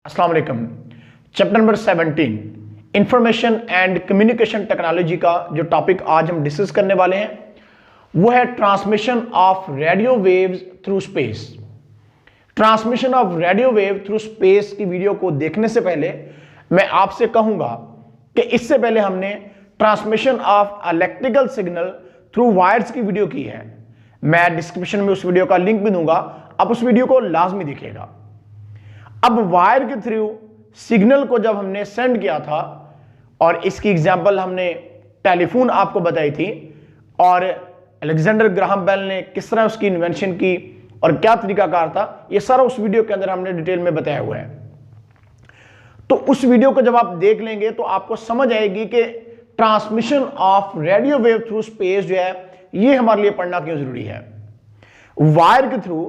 अस्सलाम वालेकुम। Chapter number 17 information and communication technology का जो टॉपिक आज हम डिस्कस करने वाले हैं वो है transmission of radio waves through space. Transmission of radio wave through space की वीडियो को देखने से पहले मैं आपसे कहूंगा कि इससे पहले हमने transmission of electrical signal through wires की वीडियो की है। मैं डिस्क्रिप्शन में उस वीडियो का लिंक भी दूंगा, आप उस वीडियो को लाजमी देखिएगा। अब वायर के थ्रू सिग्नल को जब हमने सेंड किया था और इसकी एग्जांपल हमने टेलीफोन आपको बताई थी और अलेक्जेंडर ग्राहम बेल ने किस तरह उसकी इन्वेंशन की और क्या तरीकाकार था, ये सारा उस वीडियो के अंदर हमने डिटेल में बताया हुआ है। तो उस वीडियो को जब आप देख लेंगे तो आपको समझ आएगी कि transmission of radio wave through space जो है ये हमारे लिए पढ़ना क्यों जरूरी है। वायर के थ्रू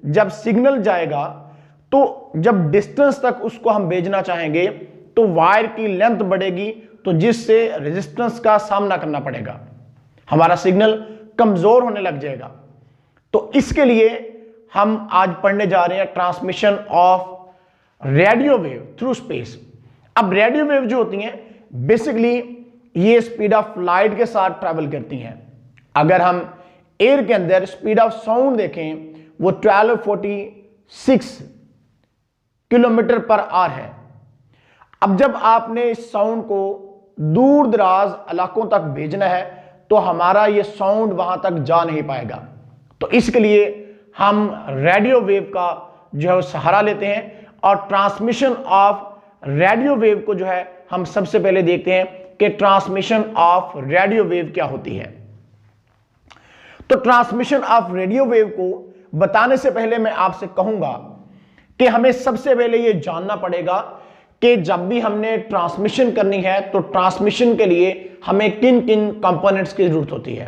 जब सिग्नल जाएगा तो जब डिस्टेंस तक उसको हम भेजना चाहेंगे तो वायर की लेंथ बढ़ेगी, तो जिससे रेजिस्टेंस का सामना करना पड़ेगा, हमारा सिग्नल कमजोर होने लग जाएगा। तो इसके लिए हम आज पढ़ने जा रहे हैं transmission of radio wave through space. अब रेडियो वेव जो होती हैं बेसिकली ये स्पीड ऑफ लाइट के साथ ट्रैवल करती हैं। अगर हम एयर के अंदर स्पीड ऑफ साउंड देखें वो 1246 किलोमीटर पर आवर है। अब जब आपने इस साउंड को दूर दराज इलाकों तक भेजना है तो हमारा ये साउंड वहां तक जा नहीं पाएगा। तो इसके लिए हम रेडियो वेव का जो है सहारा लेते हैं और ट्रांसमिशन ऑफ रेडियो वेव को जो है हम सबसे पहले देखते हैं कि ट्रांसमिशन ऑफ रेडियो वेव क्या होती है। तो ट्रांसमिशन ऑफ रेडियो वेव को बताने से पहले मैं आपसे कहूंगा कि हमें सबसे पहले यह जानना पड़ेगा कि जब भी हमने ट्रांसमिशन करनी है तो ट्रांसमिशन के लिए हमें किन किन कंपोनेंट्स की जरूरत होती है।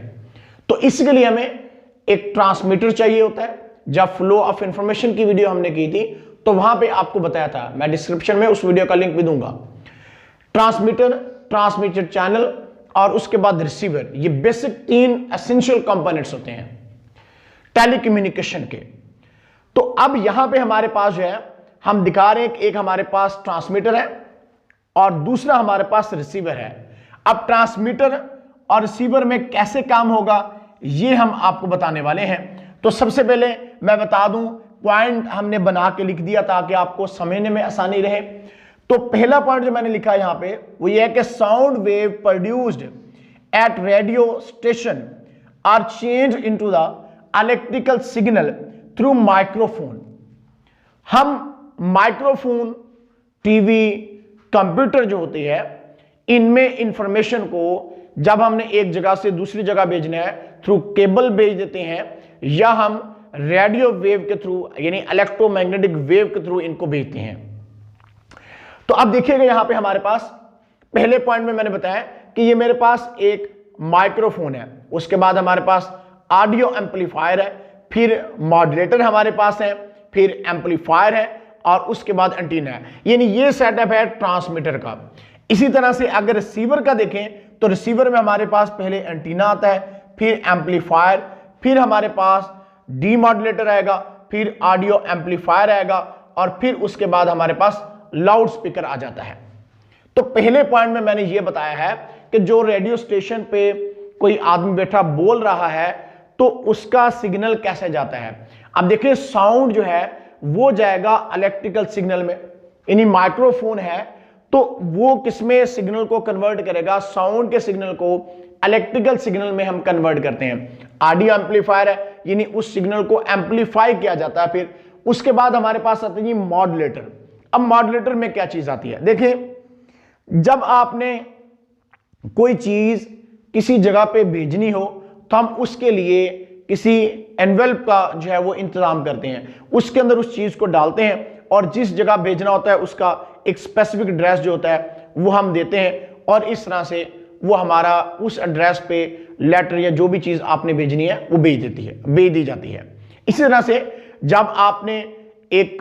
तो इसके लिए हमें एक ट्रांसमीटर चाहिए होता है। जब फ्लो ऑफ इंफॉर्मेशन की वीडियो हमने की थी तो वहां पे आपको बताया था, मैं डिस्क्रिप्शन में उस वीडियो का लिंक भी दूंगा। ट्रांसमीटर, ट्रांसमीटर चैनल और उसके बाद रिसीवर, ये बेसिक 3 एसेंशियल कंपोनेंट्स होते हैं टेलीकम्युनिकेशन के। तो अब यहां पे हमारे पास जो है हम दिखा रहे हैं कि एक हमारे पास ट्रांसमीटर है और दूसरा हमारे पास रिसीवर है। अब ट्रांसमीटर और रिसीवर में कैसे काम होगा ये हम आपको बताने वाले हैं। तो सबसे पहले मैं बता दूं, पॉइंट हमने बना के लिख दिया ताकि आपको समझने में आसानी रहे। तो पहला पॉइंट जो मैंने लिखा है यहां पे वो ये है कि sound wave produced at radio station are change into the electrical signal through microphone. हम माइक्रोफोन, टीवी, कंप्यूटर जो होते हैं इनमें इंफॉर्मेशन को जब हमने एक जगह से दूसरी जगह भेजना है थ्रू केबल भेज देते हैं या हम रेडियो वेव के थ्रू यानी इलेक्ट्रोमैग्नेटिक वेव के थ्रू इनको भेजते हैं। तो अब देखिएगा यहां पे हमारे पास पहले पॉइंट में मैंने बताया कि ये मेरे पास एक माइक्रोफोन है, उसके बाद हमारे पास ऑडियो एम्पलीफायर है, फिर मॉड्यूलेटर हमारे पास है, फिर एम्पलीफायर है और उसके बाद एंटीना है। यानी ये सेटअप है ट्रांसमीटर का। इसी तरह से अगर रिसीवर का देखें तो रिसीवर में हमारे पास पहले एंटीना आता है, फिर एम्पलीफायर, फिर हमारे पास डीमॉड्यूलेटर आएगा, फिर ऑडियो एम्पलीफायर आएगा और फिर उसके बाद हमारे पास लाउड स्पीकर आ जाता है। तो पहले पॉइंट में मैंने ये बताया है कि जो रेडियो स्टेशन पे कोई आदमी बैठा बोल रहा है तो उसका सिग्नल कैसे जाता है। अब देखिए साउंड जो है वो जाएगा इलेक्ट्रिकल सिग्नल में, यानी माइक्रोफोन है तो वो किसमें सिग्नल को कन्वर्ट करेगा, साउंड के सिग्नल को इलेक्ट्रिकल सिग्नल में हम कन्वर्ट करते हैं। ऑडियो एम्पलीफायर है यानी उस सिग्नल को एम्पलीफाई किया जाता है। फिर उसके बाद हमारे पास आते हैं मॉड्यूलेटर। अब मॉड्यूलेटर में क्या चीज आती है, देखिए जब आपने कोई चीज किसी जगह पे भेजनी हो तो हम उसके लिए किसी एनवेल्प का जो है वो इंतजाम करते हैं, उसके अंदर उस चीज को डालते हैं और जिस जगह भेजना होता है उसका एक स्पेसिफिक एड्रेस जो होता है वो हम देते हैं और इस तरह से वो हमारा उस एड्रेस पे लेटर या जो भी चीज आपने भेजनी है वो भेज दी जाती है। इसी तरह से जब आपने एक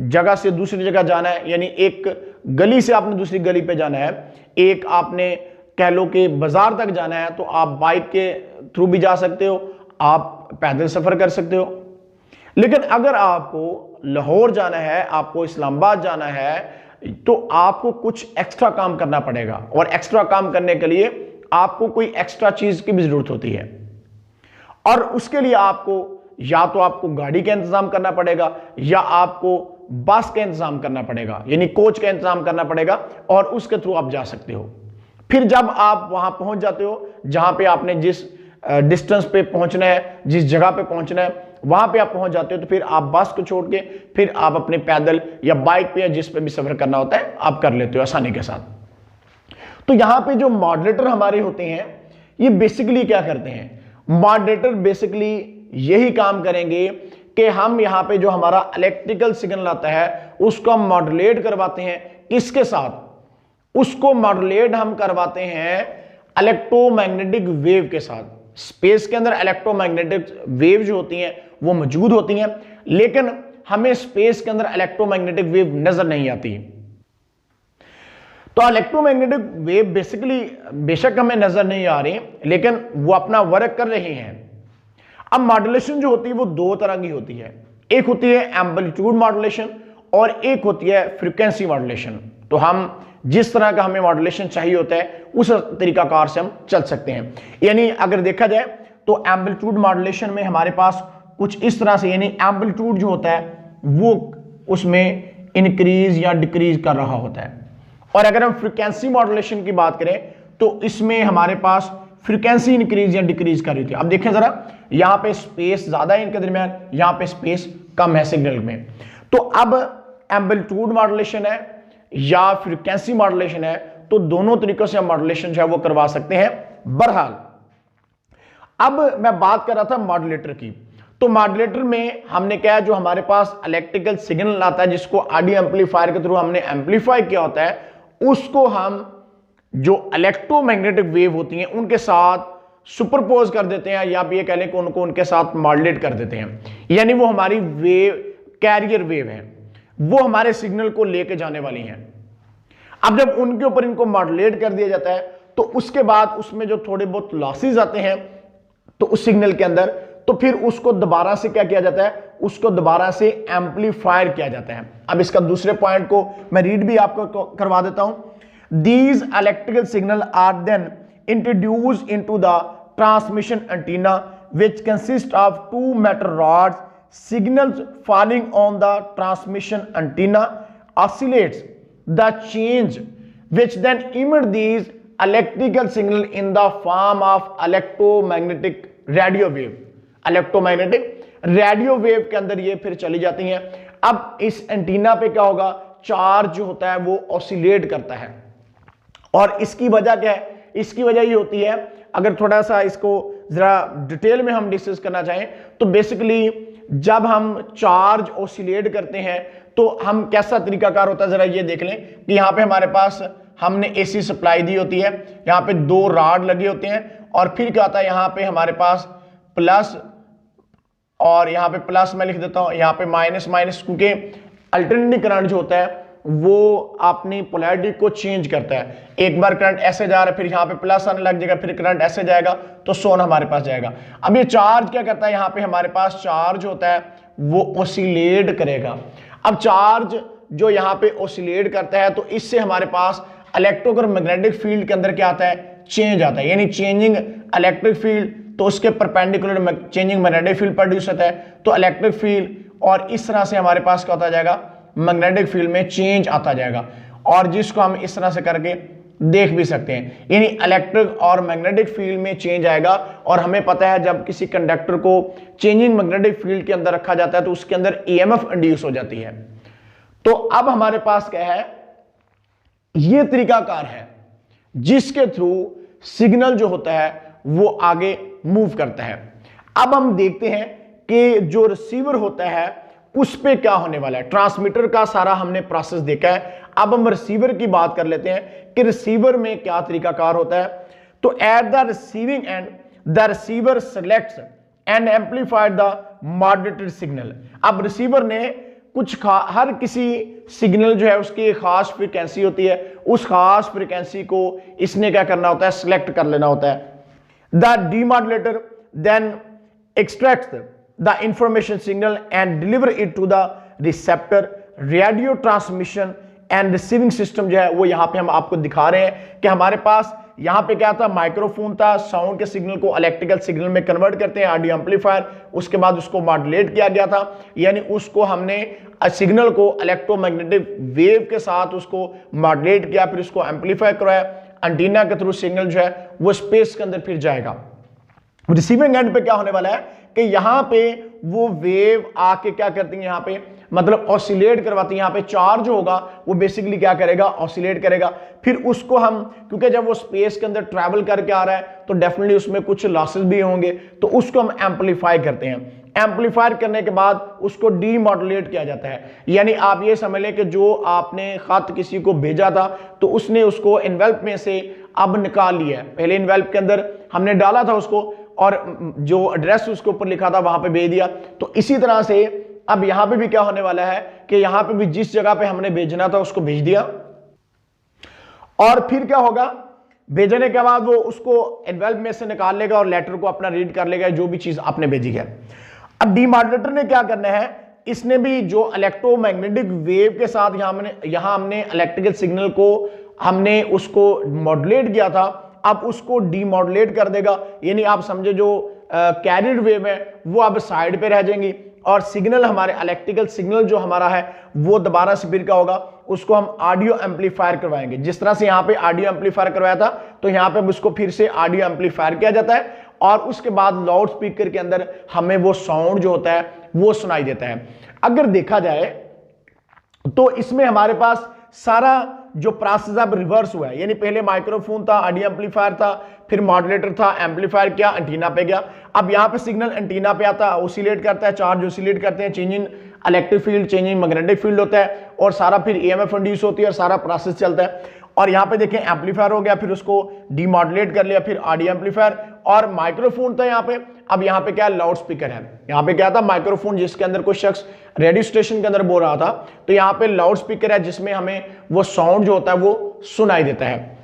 जगह से दूसरी जगह जाना है, यानी एक गली से आपने दूसरी गली पे जाना है, एक आपने कह लो कि बाजार तक जाना है तो आप बाइक के थ्रू भी जा सकते हो, आप पैदल सफर कर सकते हो। लेकिन अगर आपको लाहौर जाना है, आपको इस्लामाबाद जाना है, तो आपको कुछ एक्स्ट्रा काम करना पड़ेगा, और एक्स्ट्रा काम करने के लिए आपको कोई एक्स्ट्रा चीज की भी जरूरत होती है, और उसके लिए आपको या तो आपको गाड़ी का इंतजाम करना पड़ेगा या आपको बस का इंतजाम करना पड़ेगा, यानी कोच का इंतजाम करना पड़ेगा, और उसके थ्रू आप जा सकते हो। फिर जब आप वहां पहुंच जाते हो जहां पे आपने जिस डिस्टेंस पे पहुंचना है, जिस जगह पे पहुंचना है, वहां पे आप पहुंच जाते हो, तो फिर आप बस को छोड़ के फिर आप अपने पैदल या बाइक पे या जिस पे भी सफर करना होता है आप कर लेते हो आसानी के साथ। तो यहां पे जो मॉडरेटर हमारे होते हैं, ये बेसिकली क्या करते हैं? मॉडरेटर बेसिकली यही काम करेंगे कि हम यहां पे जो हमारा इलेक्ट्रिकल सिग्नल आता है उसको हम मॉड्यूलेट करवाते हैं। किसके साथ? उसको मॉड्यूलेट हम करवाते हैं इलेक्ट्रोमैग्नेटिक वेव के साथ। स्पेस के अंदर इलेक्ट्रोमैग्नेटिक वेव जो होती हैं वो मौजूद होती हैं, लेकिन हमें स्पेस के अंदर इलेक्ट्रोमैग्नेटिक वेव नजर नहीं आती। तो इलेक्ट्रोमैग्नेटिक वेव बेसिकली बेशक हमें नजर नहीं आ रही, लेकिन वो अपना वर्क कर रही हैं। अब मॉड्यूलेशन जो होती है वो दो तरह की होती है, एक होती है एम्पलीट्यूड मॉड्यूलेशन और एक होती है फ्रीक्वेंसी मॉड्यूलेशन। तो हम जिस तरह का हमें मॉड्यूलेशन चाहिए होता है उस तरीकाकार से हम चल सकते हैं। यानी अगर देखा जाए तो एम्पलीट्यूड मॉड्यूलेशन में हमारे पास कुछ इस तरह से, यानी एम्पलीट्यूड जो होता है वो उसमें इंक्रीज या डिक्रीज कर रहा होता है। और अगर हम फ्रीक्वेंसी मॉड्यूलेशन की बात करें तो इसमें हमारे पास फ्रीक्वेंसी इंक्रीज या डिक्रीज कर रही थी। अब देखें जरा, यहां पे स्पेस ज्यादा है इनके दरमियान, यहां पे स्पेस कम है सिग्नल में। तो अब एम्पलीट्यूड मॉड्यूलेशन है या फ्रीक्वेंसी मॉड्यूलेशन है, तो दोनों तरीकों से हम मॉड्यूलेशन जो है वो करवा सकते हैं। बहरहाल अब मैं बात कर रहा था मॉड्यूलेटर की। तो मॉड्यूलेटर में हमने क्या है, जो हमारे पास इलेक्ट्रिकल सिग्नल आता है जिसको ऑडियो एम्पलीफायर के थ्रू हमने एम्पलीफाई किया होता है, उसको हम जो इलेक्ट्रोमैग्नेटिक वेव होती हैं उनके साथ सुपरपोज कर देते हैं, या भी ये कह लें कि उनको उनके साथ मॉड्यूलेट कर देते हैं। यानी वो हमारी वेव कैरियर वेव है, वो हमारे सिग्नल को लेके जाने वाली हैं। अब जब उनके ऊपर इनको मॉड्यूलेट कर दिया जाता है तो उसके बाद उसमें जो थोड़े बहुत लॉसेस आते हैं तो उस सिग्नल के अंदर, तो फिर उसको दोबारा से क्या किया जाता है, उसको दोबारा से एम्पलीफायर किया जाता है। अब इसका दूसरे पॉइंट को मैं रीड भी आपको करवा देता हूं। These electrical signal are then introduced into the transmission antenna, which consists of two metal rods. Signals falling on the transmission antenna oscillates the change, which then emit these electrical signal in the form of electromagnetic radio wave. Electromagnetic radio wave के अंदर ये फिर चली जाती हैं। अब इस antenna पे क्या होगा, चार्ज जो होता है वो ऑसिलेट करता है, और इसकी वजह क्या है? इसकी वजह ये होती है, अगर थोड़ा सा इसको जरा डिटेल में हम डिस्कस करना चाहें तो बेसिकली जब हम चार्ज ऑसिलेट करते हैं तो हम कैसा तरीकाकार होता है, जरा ये देख लें कि यहाँ पे हमारे पास हमने एसी सप्लाई दी होती है, यहाँ पे दो रॉड लगे होते हैं, और फिर क्या होता है यहाँ पे हमारे पास प्लस, और यहाँ पे प्लस मैं लिख देता हूँ, यहाँ पे माइनस माइनस, क्योंकि अल्टरनेटिंग करंट जो होता है वो अपनी पोलैरिटी को चेंज करता है। एक बार करंट ऐसे जा रहा है, फिर यहाँ पे प्लस आने लग जाएगा, फिर करंट ऐसे जाएगा तो सोन हमारे पास जाएगा। अब ये चार्ज क्या करता है, यहाँ पे हमारे पास चार्ज होता है वो ऑसिलेट करेगा। अब चार्ज जो यहाँ पे ऑसिलेट करता है तो इससे हमारे पास इलेक्ट्रिक और मैग्नेटिक फील्ड के अंदर क्या आता है, चेंज आता है, यानी चेंजिंग इलेक्ट्रिक फील्ड, तो उसके perpendicular changing magnetic field produce होता है, तो इलेक्ट्रिक फील्ड, और इस तरह से हमारे पास क्या होता जाएगा, मैग्नेटिक फील्ड में चेंज आता जाएगा, और जिसको हम इस तरह से करके देख भी सकते हैं, यानी इलेक्ट्रिक और मैग्नेटिक फील्ड में चेंज आएगा। और हमें पता है जब किसी कंडक्टर को चेंजिंग मैग्नेटिक फील्ड के अंदर रखा जाता है तो उसके अंदर ईएमएफ इंड्यूस हो जाती है। तो अब हमारे पास क्या है, यह तरीकाकार है जिसके थ्रू सिग्नल जो होता है वो आगे मूव करता है। अब हम देखते हैं कि जो रिसीवर होता है उस पे क्या होने वाला है। ट्रांसमीटर का सारा हमने प्रोसेस देखा है, अब हम रिसीवर की बात कर लेते हैं कि रिसीवर में क्या तरीकाकार होता है। तो at the receiving end the receiver selects and amplified the modulated signal. अब रिसीवर ने कुछ हर किसी सिग्नल जो है उसकी एक खास फ्रीक्वेंसी होती है, उस खास फ्रीक्वेंसी को इसने क्या करना होता है, सिलेक्ट कर लेना होता है। The demodulator then extracts the information signal and deliver it to the receptor, radio transmission and receiving system जो है वो यहां पे हम आपको दिखा रहे हैं कि हमारे पास यहां पे क्या था, माइक्रोफोन था, साउंड के सिग्नल को इलेक्ट्रिकल सिग्नल में कन्वर्ट करते हैं, ऑडियो एम्पलीफायर, उसके बाद उसको मॉड्यूलेट किया गया था, यानी उसको हमने सिग्नल को इलेक्ट्रोमैग्नेटिक वेव के साथ उसको मॉड्यूलेट किया, फिर उसको एम्पलीफाई करवाया, एंटीना के थ्रू सिग्नल जो है वो स्पेस के अंदर फिर जाएगा। रिसीविंग एंड पे क्या होने वाला है कि यहां पे वो वेव आके क्या करती है, यहां पे मतलब ऑसिलेट करवाती है, यहां पे चार्ज होगा वो बेसिकली क्या करेगा, ऑसिलेट करेगा, फिर उसको हम, क्योंकि जब वो स्पेस के अंदर ट्रैवल करके आ रहा है तो डेफिनेटली उसमें कुछ लॉसेस भी होंगे, तो उसको हम एम्पलीफाई करते हैं। एम्पलीफायर करने के बाद उसको डीमॉड्यूलेट किया जाता है, यानी आप ये समझ लें कि जो आपने खत किसी को भेजा था तो उसने उसको एनवेल्प में से अब निकाल लिया है, पहले एनवेल्प के अंदर हमने डाला था उसको और जो एड्रेस उसके ऊपर लिखा था वहां पे भेज दिया। तो इसी तरह से अब यहां पे भी क्या होने वाला है कि यहां पे भी जिस जगह पे हमने भेजना था उसको भेज दिया, और फिर क्या होगा, भेजने के बाद वो उसको एनवेल्प में से निकाल लेगा और लेटर को अपना रीड कर लेगा, जो भी चीज आपने भेजी है। अब डीमॉड्यूलेटर ने क्या करना है, इसने भी जो इलेक्ट्रोमैग्नेटिक वेव के साथ यहां हमने इलेक्ट्रिकल सिग्नल को हमने उसको मॉड्यूलेट किया था, अब उसको डीमॉड्यूलेट कर देगा, यानी आप समझे जो कैरिड वेव है वो अब साइड पे रह जाएंगी और सिग्नल हमारे इलेक्ट्रिकल सिग्नल जो हमारा है वो दोबारा से फिर क्या होगा, उसको हम ऑडियो एम्पलीफायर करवाएंगे। जिस तरह से यहाँ पे ऑडियो एम्पलीफायर करवाया था तो यहाँ पे उसको फिर से ऑडियो एम्पलीफायर किया जाता है और उसके बाद लाउड स्पीकर के अंदर हमें वो साउंड जो होता है वो सुनाई देता है। अगर देखा जाए तो इसमें हमारे पास सारा जो प्रोसेस अब रिवर्स हुआ है, यानी पहले माइक्रोफोन था, ऑडियो एम्पलीफायर था, फिर मॉड्यूलेटर था, एम्पलीफायर किया, एंटीना पे गया। अब यहाँ पे सिग्नल एंटीना पे आता है, ओसिलेट करता है, चार्ज ओसिलेट करते हैं, changing electric field, changing magnetic field होता है और सारा फिर ईएमएफ इंड्यूस होती है और सारा प्रोसेस चलता है। और यहाँ पे देखें एम्पलीफायर हो गया, फिर उसको डीमॉड्यूलेट कर लिया, फिर ऑडियो एम्पलीफायर और माइक्रोफोन था यहाँ पे। अब यहाँ पे क्या लाउड स्पीकर है, यहाँ पे क्या था, माइक्रोफोन जिसके अंदर कोई शख्स रेडियो स्टेशन के अंदर बोल रहा था, तो यहाँ पे लाउड स्पीकर है जिसमें हमें वो साउंड जो होता है वो सुनाई देता है।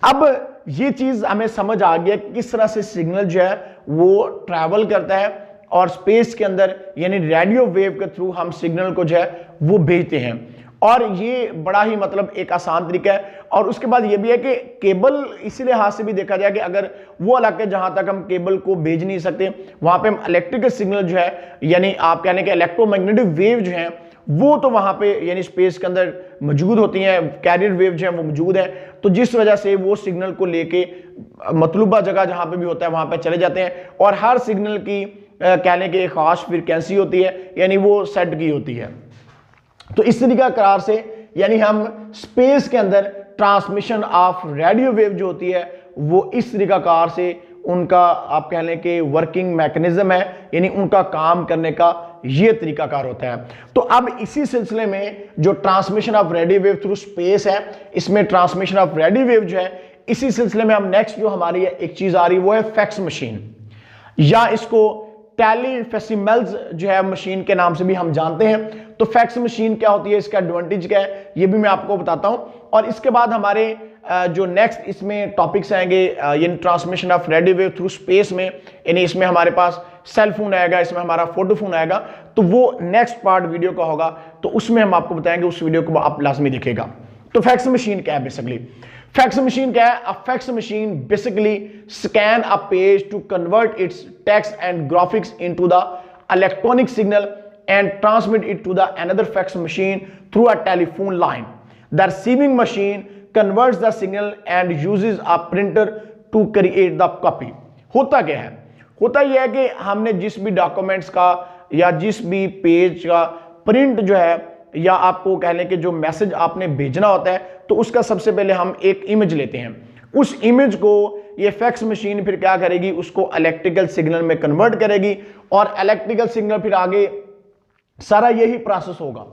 अब ये चीज हमें समझ आ गया कि किस तरह से सिग्नल जो है वो ट्रैवल करता है और स्पेस के अंदर यानी रेडियो वेव के थ्रू हम सिग्नल को जो है वो भेजते हैं, और ये बड़ा ही मतलब एक आसान तरीका है। और उसके बाद ये भी है कि केबल इसी लिहाज से भी देखा जाए कि अगर वो इलाके जहां तक हम केबल को भेज नहीं सकते वहां पे हम इलेक्ट्रिकल सिग्नल जो है यानी आप कहने के इलेक्ट्रोमैग्नेटिक वेव जो है वो तो वहां पे यानी स्पेस के अंदर मौजूद होती हैं, कैरियर वेव जो है वो मौजूद है, तो जिस वजह से वो सिग्नल को लेके मतलूबा जगह जहां पे भी होता है वहां पे चले जाते हैं। और हर सिग्नल की कहने की एक खास फ्रीक्वेंसी होती है, यानी वो सेट की होती है। तो इस तरीका कार से यानी हम स्पेस के अंदर ट्रांसमिशन ऑफ रेडियो वेव जो होती है वो इस तरीका कार से उनका आप कह लें कि वर्किंग मैकेनिज्म है, यानी उनका काम करने का ये तरीकाकार होता है। तो अब इसी सिलसिले में जो transmission of radio wave through space है, इसमें ट्रांसमिशन ऑफ रेडियो वेव जो है, इसी सिलसिले में हम नेक्स्ट जो हमारी एक चीज आ रही है वो है फैक्स मशीन, या इसको टेलीफेसिमल्स जो है मशीन के नाम से भी हम जानते हैं। तो फैक्स मशीन क्या होती है, इसका एडवांटेज क्या है, ये भी मैं आपको बताता हूं। और इसके बाद हमारे जो नेक्स्ट इसमें टॉपिक्स आएंगे यानी transmission of radio wave through space में, यानी इसमें हमारे पास सेल फोन आएगा, इसमें हमारा फोटो फोन आएगा, तो वो नेक्स्ट पार्ट वीडियो का होगा, तो उसमें हम आपको बताएंगे, उस वीडियो को आप लाजमी देखिएगा। तो फैक्स मशीन क्या है बेसिकली, फैक्स मशीन क्या है, a fax machine basically scan a page to convert its text and graphics into the electronic signal and transmit it to the another fax machine through a telephone line. The receiving machine converts the signal and uses a printer to create the copy. होता क्या है, होता यह है कि हमने जिस भी डॉक्यूमेंट्स का या जिस भी पेज का प्रिंट जो है या आपको कहने के जो मैसेज आपने भेजना होता है, तो उसका सबसे पहले हम एक इमेज लेते हैं। उस इमेज को ये फैक्स मशीन फिर क्या करेगी, उसको इलेक्ट्रिकल सिग्नल में कन्वर्ट करेगी और इलेक्ट्रिकल सिग्नल फिर आगे सारा यही प्रोसेस होगा।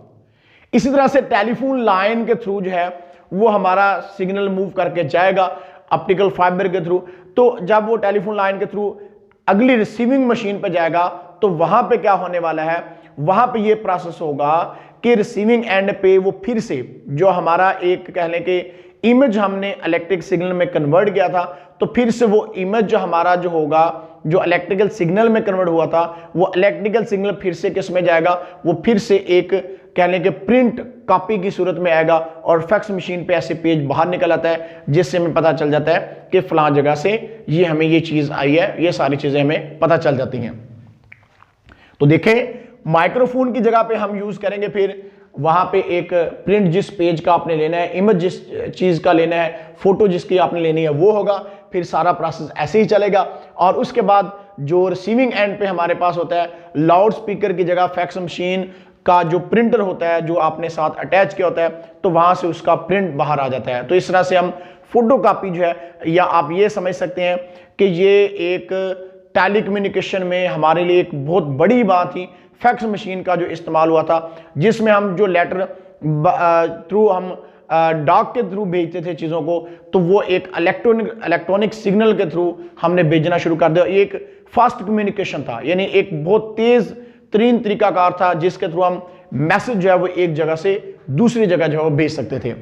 इसी तरह से टेलीफोन लाइन के थ्रू जो है वो हमारा सिग्नल मूव करके जाएगा ऑप्टिकल फाइबर के थ्रू। तो जब वो टेलीफोन लाइन के थ्रू अगली रिसीविंग मशीन पे जाएगा तो वहां पे क्या होने वाला है, वहां पे ये प्रोसेस होगा कि रिसीविंग एंड पे वो फिर से जो हमारा एक कहने के इमेज हमने इलेक्ट्रिक सिग्नल में कन्वर्ट किया था, तो फिर से वो इमेज जो हमारा जो होगा, जो इलेक्ट्रिकल सिग्नल में कन्वर्ट हुआ था, वो इलेक्ट्रिकल सिग्नल फिर से किस में जाएगा, वो फिर से एक कह लें कि प्रिंट कॉपी की सूरत में आएगा और फैक्स मशीन पे ऐसे पेज बाहर निकल आता है, जिससे हमें पता चल जाता है कि फलां जगह से ये हमें ये चीज आई है। ये सारी चीजें हमें पता चल जाती हैं। तो देखें, माइक्रोफोन की जगह पे हम यूज करेंगे फिर वहां पे एक प्रिंट जिस पेज का आपने लेना है, इमेज जिस चीज का लेना है, फोटो जिसकी आपने लेनी है वो होगा। फिर सारा प्रोसेस ऐसे ही चलेगा। और उसके बाद जो रिसीविंग एंड पे हमारे पास होता है, लाउड स्पीकर की जगह फैक्स मशीन का जो प्रिंटर होता है, जो आपने साथ अटैच किया होता है, तो वहां से उसका प्रिंट बाहर आ जाता है। तो इस तरह से हम फोटो कॉपी जो है, या आप ये समझ सकते हैं कि ये एक टेलीकम्युनिकेशन में हमारे लिए एक बहुत बड़ी बात थी, फैक्स मशीन का जो इस्तेमाल हुआ था, जिसमें हम जो लेटर थ्रू हम डाक के थ्रू भेजते थे चीज़ों को, तो वो एक इलेक्ट्रॉनिक सिग्नल के थ्रू हमने भेजना शुरू कर दिया। एक फास्ट कम्युनिकेशन था, यानी एक बहुत तेज तरीन तरीकाकार था जिसके थ्रू हम मैसेज जो है वो एक जगह से दूसरी जगह जो है वो भेज सकते थे।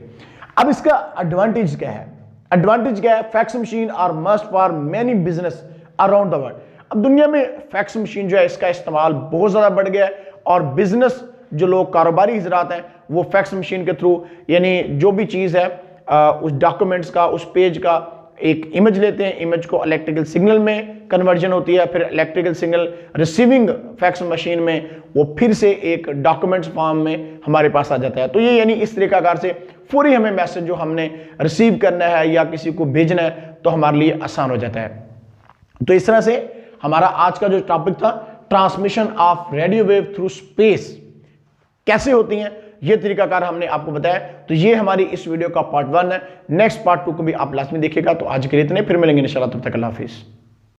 अब इसका एडवांटेज क्या है? एडवांटेज क्या है? Fax machine are must for many business around the world. अब दुनिया में फैक्स मशीन जो है इसका इस्तेमाल बहुत ज़्यादा बढ़ गया है, और बिजनेस जो लोग कारोबारी हजरात हैं वो फैक्स मशीन के थ्रू, यानी जो भी चीज़ है उस डॉक्यूमेंट्स का, उस पेज का एक इमेज लेते हैं, इमेज को इलेक्ट्रिकल सिग्नल में कन्वर्जन होती है, फिर electrical signal receiving fax machine में वो फिर से एक डॉक्यूमेंट्स फॉर्म में हमारे पास आ जाता है। तो ये यानी इस तरीकाकार से पूरी हमें मैसेज जो हमने रिसीव करना है या किसी को भेजना है तो हमारे लिए आसान हो जाता है। तो इस तरह से हमारा आज का जो टॉपिक था, transmission of radio wave through space कैसे होती हैं, ये तरीकाकार हमने आपको बताया। तो ये हमारी इस वीडियो का पार्ट 1 है। नेक्स्ट पार्ट 2 को भी आप लास्ट में देखिएगा। तो आज के लिए इतने, फिर मिलेंगे इंशाल्लाह, तब तक अल्लाह हाफिज़।